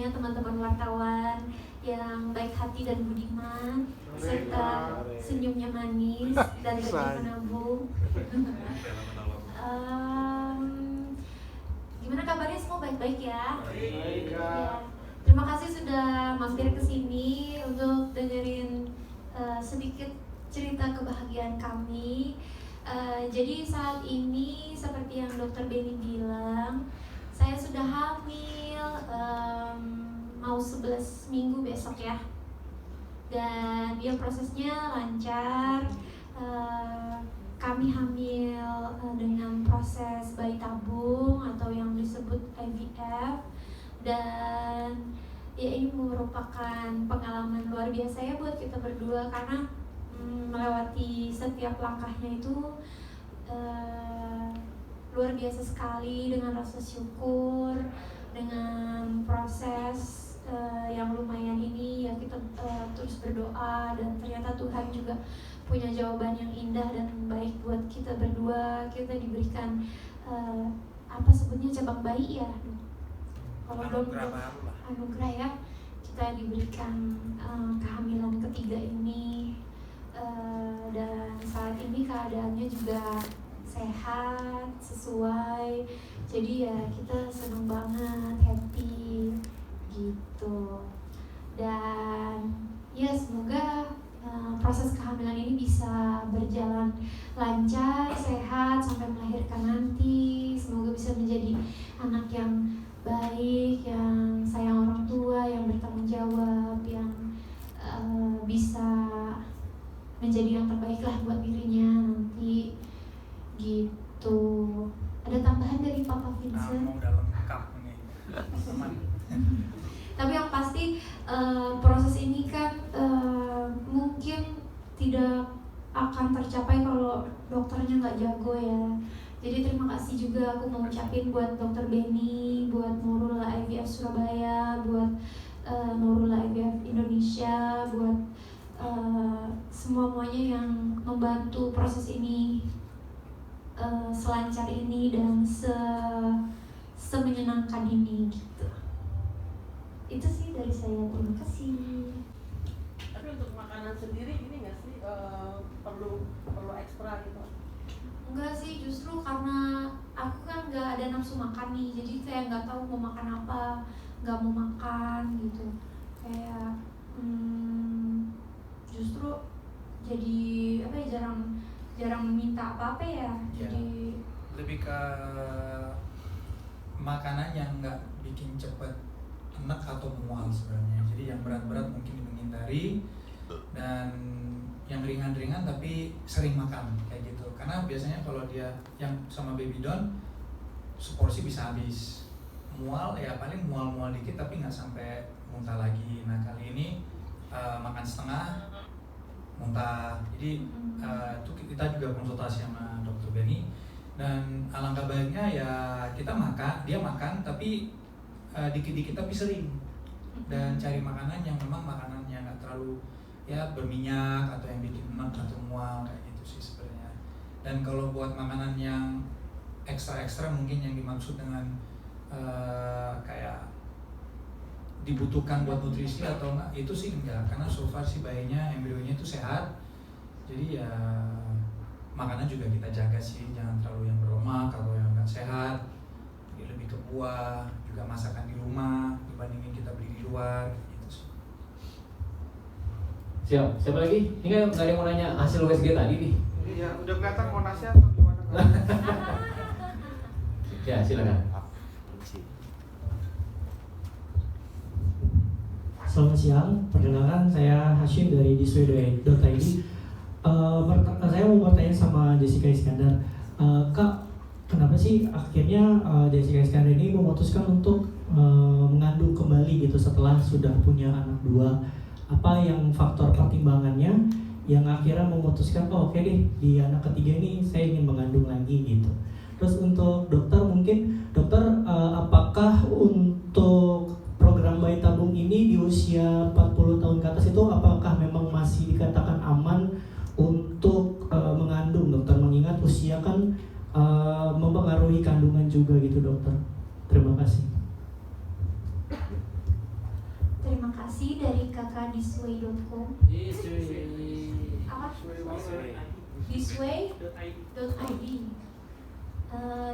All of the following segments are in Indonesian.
semuanya, teman-teman wartawan yang baik hati dan budiman, serta senyumnya manis dan lebih menabung. Gimana kabarnya, semua baik-baik ya? Baik. Ya. Terima kasih sudah mampir ke sini untuk dengerin sedikit cerita kebahagiaan kami. Jadi saat ini seperti yang Dokter Benny bilang, saya sudah hamil, mau 11 minggu besok ya. Dan ya prosesnya lancar. Kami hamil dengan proses bayi tabung atau yang disebut IVF. Dan ya ini merupakan pengalaman luar biasa ya buat kita berdua, karena melewati setiap langkahnya itu luar biasa sekali, dengan rasa syukur, dengan proses yang lumayan ini ya kita terus berdoa, dan ternyata Tuhan juga punya jawaban yang indah dan baik buat kita berdua. Kita diberikan apa sebutnya, cabang bayi ya, kalau anugerah ya, kita diberikan kehamilan ketiga ini. Dan saat ini keadaannya juga sehat, sesuai. Jadi ya kita senang banget, happy gitu. Dan ya semoga proses kehamilan ini bisa berjalan lancar, sehat sampai melahirkan nanti. Semoga bisa menjadi anak yang baik, yang sayang orang tua, yang bertanggung jawab, yang bisa menjadi yang terbaik lah buat dirinya nanti gitu. Ada tambahan dari Papa Vincent? Nah, udah lengkap nih. Tapi yang pasti proses ini kan mungkin tidak akan tercapai kalau dokternya nggak jago ya. Jadi terima kasih juga aku mau ucapin buat Dokter Benny, buat Nurul IVF Surabaya, buat Nurul IVF Indonesia, buat semuanya yang membantu proses ini selancar ini dan semenyenangkan ini gitu. Itu sih dari saya, terima kasih. Tapi untuk makanan sendiri ini nggak sih perlu ekstra gitu? Enggak sih, justru karena aku kan nggak ada nafsu makan nih, jadi kayak nggak tahu mau makan apa, nggak mau makan gitu. Kayak justru jadi apa ya, jarang minta apa-apa ya. Jadi lebih ke makanan yang nggak bikin cepet enak atau mual sebenarnya. Jadi yang berat-berat mungkin menghindari, dan yang ringan-ringan tapi sering makan kayak gitu. Karena biasanya kalau dia yang sama baby down seporsi bisa habis. Mual ya paling mual-mual dikit tapi nggak sampai muntah lagi. Nah kali ini makan setengah, muntah. Jadi itu kita juga konsultasi sama Dokter Benny, dan alangkah baiknya ya kita makan, dia makan tapi dikit-dikit tapi sering, dan cari makanan yang memang makanannya nggak terlalu ya berminyak atau yang bikin enak atau mual kayak gitu sih sebenarnya. Dan kalau buat makanan yang ekstra-ekstra mungkin yang dimaksud dengan kayak dibutuhkan buat nutrisi atau enggak, itu sih enggak, karena so far sih bayinya, embrionya itu sehat. Jadi ya makanan juga kita jaga sih, jangan terlalu yang berlemak atau yang enggak sehat. Jadi lebih ke buah, juga masakan di rumah dibandingin kita beli di luar gitu sih. Siap, siapa lagi? Ini kan nggak ada yang mau nanya hasil USG tadi nih. Iya, udah kelihatan mau nasi atau gimana? Ya, silakan. Selamat siang, perkenalkan saya Hashim dari disway.id. Saya mau bertanya sama Jessica Iskandar, Kak, kenapa sih akhirnya Jessica Iskandar ini memutuskan untuk mengandung kembali gitu setelah sudah punya anak dua? Apa yang faktor pertimbangannya yang akhirnya memutuskan oke deh di anak ketiga ini saya ingin mengandung lagi gitu? Terus untuk dokter, mungkin dokter apakah untuk program bayi tabung ini di usia 40 tahun ke atas itu apakah memang masih dikatakan aman untuk mengandung, dokter? Mengingat usia kan mempengaruhi kandungan juga gitu, dokter. Terima kasih. terima kasih dari kakakdisway.com. Apa? Disway.id.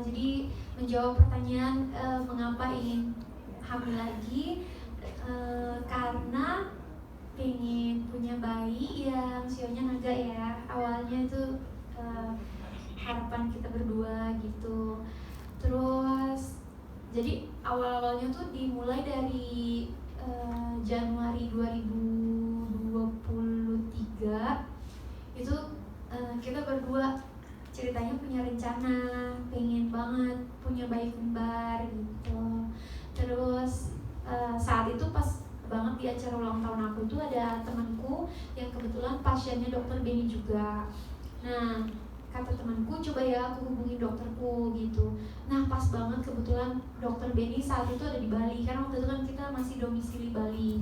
Jadi menjawab pertanyaan mengapa ingin hamil lagi, karena pengen punya bayi yang sionya naga ya. Awalnya itu harapan kita berdua gitu. Terus jadi awal-awalnya tuh dimulai dari Januari 2023 itu kita berdua ceritanya punya rencana, pengen banget punya bayi kembar gitu. Terus saat itu pas banget di acara ulang tahun aku tuh ada temanku yang kebetulan pasiennya dokter Benny juga. Nah, kata temanku, coba ya aku hubungi dokterku gitu. Nah, pas banget kebetulan dokter Benny saat itu ada di Bali, karena waktu itu kan kita masih domisili Bali.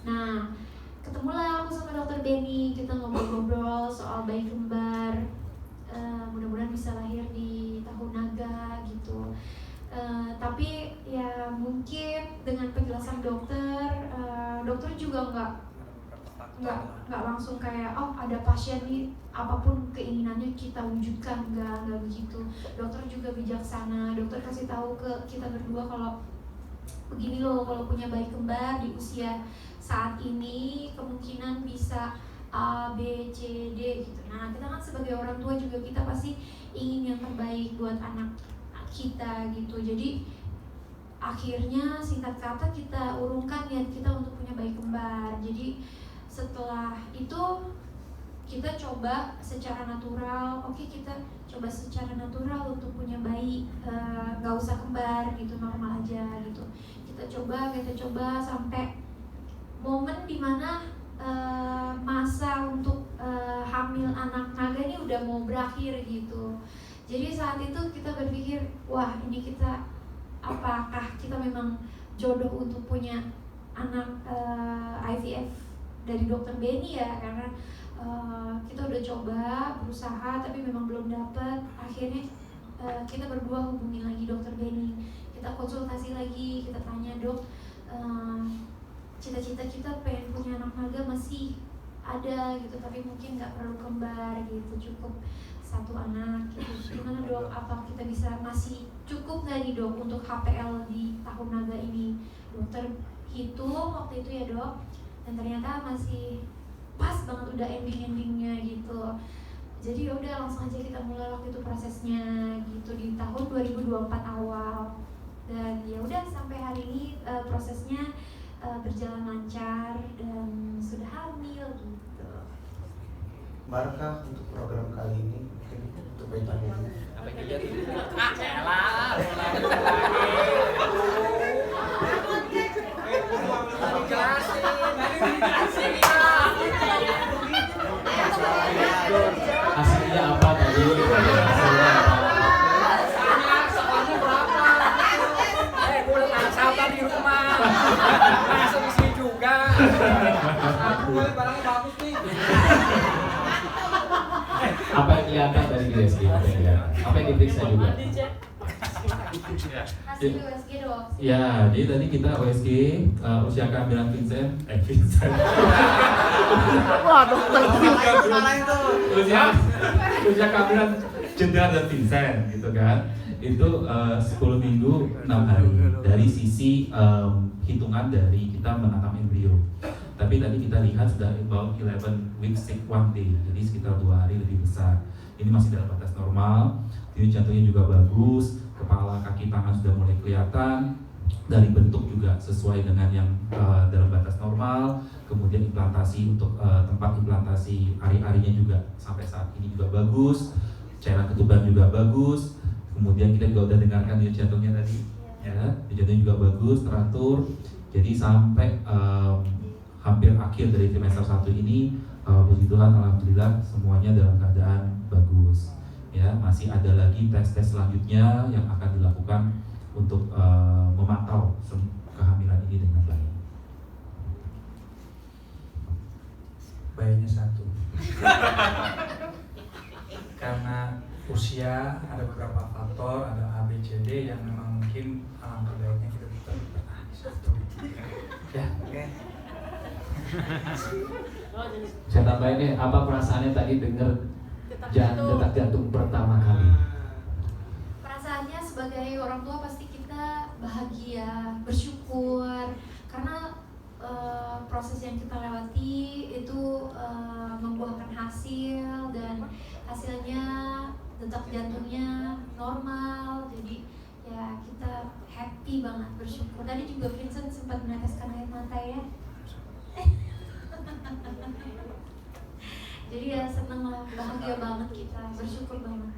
Nah, ketemulah aku sama dokter Benny, kita ngobrol-ngobrol soal bayi kembar. Mudah-mudahan bisa lahir di tahun naga gitu. Tapi ya mungkin dengan penjelasan dokter, dokter juga nggak langsung kayak oh ada pasien nih apapun keinginannya kita wujudkan, nggak begitu. Dokter juga bijaksana, dokter kasih tahu ke kita berdua kalau begini loh, kalau punya bayi kembar di usia saat ini kemungkinan bisa A, B, C, D gitu. Nah, kita kan sebagai orang tua juga kita pasti ingin yang terbaik buat anak kita gitu. Jadi akhirnya singkat kata kita urungkan niat kita untuk punya bayi kembar. Jadi setelah itu kita coba secara natural, oke kita coba secara natural untuk punya bayi, nggak usah kembar gitu, normal aja gitu. Kita coba sampai momen dimana masa untuk hamil anak naga ini udah mau berakhir gitu. Jadi saat itu kita berpikir, wah ini kita apakah kita memang jodoh untuk punya anak IVF dari dokter Benny ya, karena kita udah coba berusaha tapi memang belum dapat. Akhirnya kita berdua hubungi lagi dokter Benny, kita konsultasi lagi, kita tanya dok, cita-cita kita pengen punya anak naga masih ada gitu, tapi mungkin nggak perlu kembar gitu, cukup satu anak gitu. Gimana dok, apa kita bisa masih cukup nggak nih dok untuk HPL di tahun naga ini? Dokter hitung waktu itu ya dok, dan ternyata masih pas banget, udah ending-endingnya gitu. Jadi udah langsung aja kita mulai waktu itu prosesnya gitu di tahun 2024 awal. Dan ya udah sampai hari ini prosesnya berjalan lancar dan sudah hamil gitu. Barkah untuk program kali ini, mungkin untuk bayi tabung. Hasilnya apa tadi? Soalnya berapa? Gue udah tanya sahabat di rumah. Masuk di sini juga. Aku barangnya bagus nih. Apa yang kelihatan dari GSG? Apa yang diperiksa juga? Hasil USG dok. Ya, jadi tadi kita USG usia kehamilan Vincent. Wah, dokter Usia kehamilan Jenderal dan Vincent gitu kan. Itu 10 minggu 6 hari dari sisi hitungan dari kita menanam embrio. Tapi tadi kita lihat sudah about 11 weeks 1 day, jadi sekitar 2 hari lebih besar. Ini masih dalam batas normal, denyut jantungnya juga bagus, kepala, kaki, tangan sudah mulai kelihatan. Dari bentuk juga sesuai dengan yang dalam batas normal. Kemudian implantasi untuk tempat implantasi ari-arinya juga sampai saat ini juga bagus. Cairan ketuban juga bagus. Kemudian kita juga udah dengarkan denyut jantungnya tadi, ya, denyut jantungnya juga bagus, teratur. Jadi sampai hampir akhir dari trimester 1 ini, puji Tuhan, alhamdulillah semuanya dalam keadaan bagus. Ya, masih ada lagi tes-tes selanjutnya yang akan dilakukan untuk memantau kehamilan ini dengan baik. Bayinya 1. Karena usia ada beberapa faktor, ada A, B, C, D yang memang mungkin alangkah baiknya kita bisa bertahan di 1. Ya, oke. Saya tambahin deh, apa perasaannya tadi dengar detak jantung pertama kali? Perasaannya sebagai orang tua pasti kita bahagia, bersyukur karena proses yang kita lewati itu membuahkan hasil dan hasilnya detak jantungnya normal, jadi ya kita happy banget, bersyukur. Tadi juga Vincent sempat meneteskan air mata ya. Jadi ya seneng lah, bahagia banget kita, bersyukur banget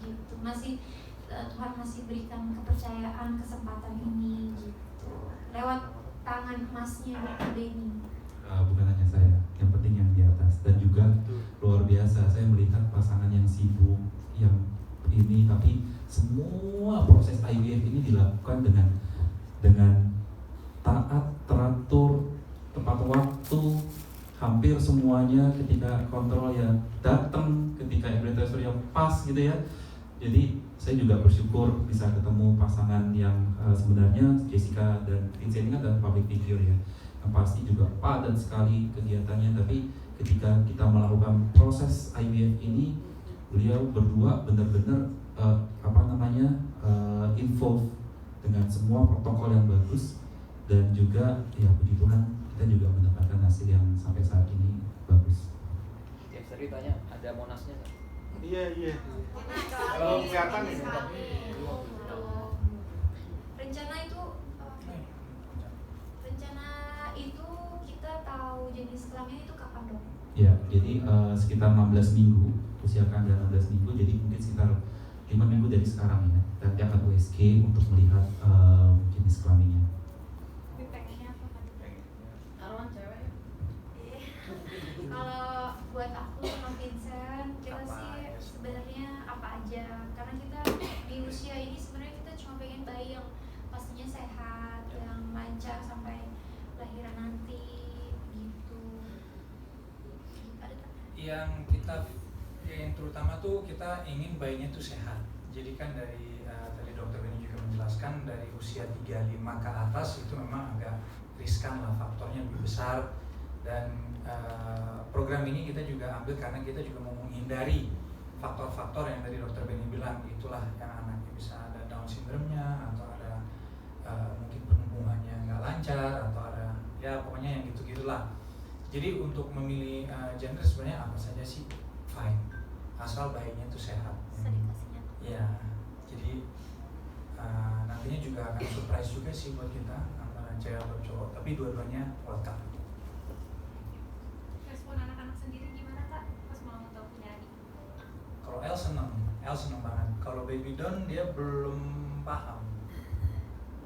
gitu. Masih Tuhan masih berikan kepercayaan, kesempatan ini gitu lewat tangan emasnya Dr. Benny. Bukan hanya saya, yang penting yang di atas. Dan juga luar biasa, saya melihat pasangan yang sibuk, yang ini, tapi semua proses IVF ini dilakukan dengan taat, teratur, tepat waktu, hampir semuanya ketika kontrol ya datang, ketika embryo transfer yang pas gitu ya. Jadi saya juga bersyukur bisa ketemu pasangan yang sebenarnya Jessica dan Vincent ini kan adalah public figure ya, yang pasti juga padat sekali kegiatannya, tapi ketika kita melakukan proses IVF ini beliau berdua benar-benar involve dengan semua protokol yang bagus, dan juga ya puji Tuhan kita juga mendapatkan hasil yang sampai saat ini bagus. Tiap hari tanya ada monasnya nggak? Iya. Kalau kelihatan nih. Rencana itu kita tahu jenis kelamin itu kapan dong? Ya, jadi sekitar 16 minggu, usia kandungan 16 minggu, jadi mungkin sekitar 5 minggu dari sekarang ya. Nanti akan USG untuk melihat jenis kelaminnya. Tapi pengennya apa kan? Arwan cewek. Kalau buat aku sama Vincent, kita sih sebenarnya apa aja, karena kita di usia ini sebenarnya kita cuma pengen bayi yang pastinya sehat, yang lancar sampai lahiran nanti gitu. Yang terutama tuh kita ingin bayinya tuh sehat. Jadi kan dari tadi dokter Benny juga menjelaskan dari usia 35 ke atas itu memang agak riskan lah, faktornya lebih besar. Dan program ini kita juga ambil karena kita juga mau menghindari faktor-faktor yang tadi dokter Benny bilang, itulah yang anaknya bisa ada Down syndrome-nya, atau ada mungkin penumbuhannya nggak lancar, atau ada ya pokoknya yang gitu-gitulah. Jadi untuk memilih gender sebenarnya apa saja sih fine, asal bayinya itu sehat. Ya, jadi nantinya juga akan surprise juga sih buat kita antara cewek atau cowok, tapi dua-duanya welcome. Respon anak-anak sendiri gimana Kak pas mau tahu punya adik? Kalau El seneng banget. Kalau Baby Don dia belum paham,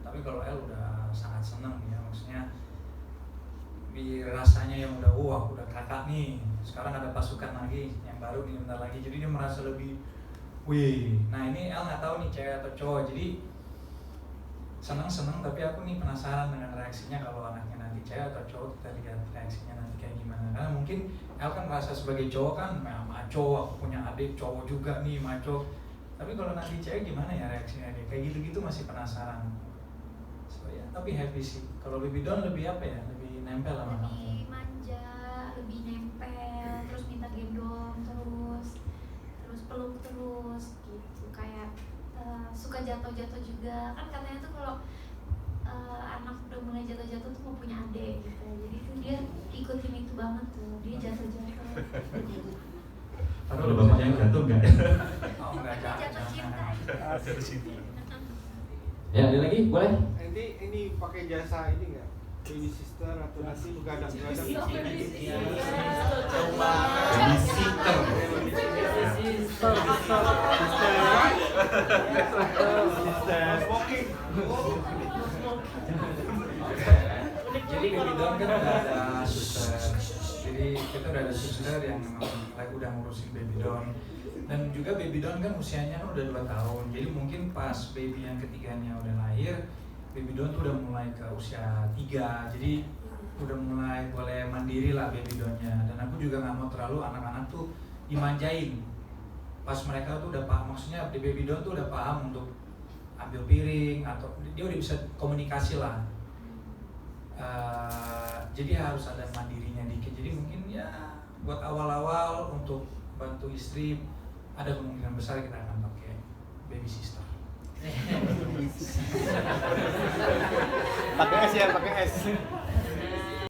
tapi kalau El udah sangat seneng ya, maksudnya rasanya yang udah udah kakak nih, sekarang ada pasukan lagi yang baru nih bentar lagi, jadi dia merasa lebih nah ini El nggak tahu nih cewek atau cowok, jadi seneng tapi aku nih penasaran dengan reaksinya kalau anaknya nanti cewek atau cowok. Kita lihat reaksinya nanti kayak gimana, karena mungkin El kan merasa sebagai cowok kan maco, aku punya adik cowok juga nih maco, tapi kalau nanti cewek gimana ya reaksinya dia, kayak gitu-gitu masih penasaran. So ya, tapi happy sih. Kalau Baby Don lebih apa ya, lebih nempel sama kamu, lebih manja, lebih nempel, terus minta gendong terus peluk terus gitu, kayak suka jatuh-jatuh juga kan, katanya tuh kalau anak udah mulai jatuh-jatuh tuh mau punya adik gitu, jadi tuh dia ikutin itu banget tuh, dia jatuh-jatuh. Kalau bapaknya jatuh enggak? Oh enggak, jatuh cinta. Ya, ada lagi? Boleh? Nanti ini pakai jasa ini nggak? Baby sister atau nanti begadang-gadang? Coba babysitter. Jadi Baby Don kan udah ada suster, jadi kita udah ada suster yang memang udah ngurusin Baby Don. Dan juga Baby Don kan usianya kan udah 2 tahun, jadi mungkin pas baby yang ketiganya udah lahir, Baby Don tuh udah mulai ke usia 3, jadi udah mulai boleh mandiri lah Baby Donnya. Dan aku juga nggak mau terlalu anak-anak tuh dimanjain. Pas mereka tuh udah paham, maksudnya di Baby Don tuh udah paham untuk ambil piring, atau dia udah bisa komunikasi lah. jadi harus ada mandirinya dikit. Jadi mungkin ya buat awal-awal untuk bantu istri ada kemungkinan besar kita akan pakai baby sister. Pakai S ya, pakai S.